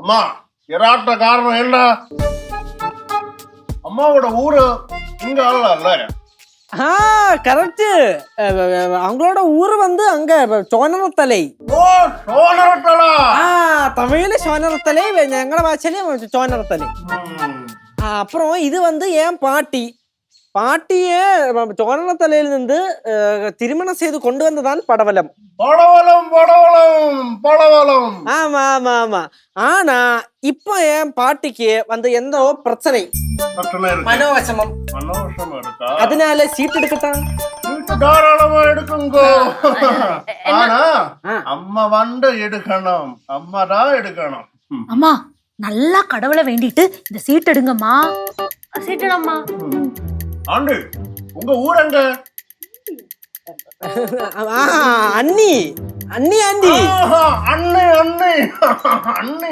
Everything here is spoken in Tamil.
அம்மா இராட்ட காரணம் என்ன? அம்மாவோட ஊரு இங்க அல்ல. கரெக்ட். அவங்களோட ஊர் வந்து அங்க சோனரத்தலை. ஓ சோனரத்தலா. தமிழ்ல சோனரத்தலை, ഞങ്ങളുടെ ഭാഷയില് சோனரத்தலை. அப்புறம் இது வந்து என் பாட்டியே சோனரத்தலையில இருந்து திருமணம் செய்து கொண்டு வந்ததான் படவலம். ஆமா ஆமா ஆமா. ஆனா இப்ப என் பாட்டிக்கு வந்து எந்த பிரச்சனை மனோவசமம் இருக்கா? அதனால சீட் எடுக்கட்டான். தாராளமா எடுக்குங்க. ஆனா அம்மா வந்து எடுக்கணும். அம்மா தான் எடுக்கணும். அம்மா நல்லா கடவுளை வேண்டிட்டு இந்த சீட் எடுங்கம்மா. சீட்டடம்மா. ஆண்டு உங்க ஊர் எங்க? அண்ணி அண்ணி அண்ணி அண்ணி அண்ணி அண்ணி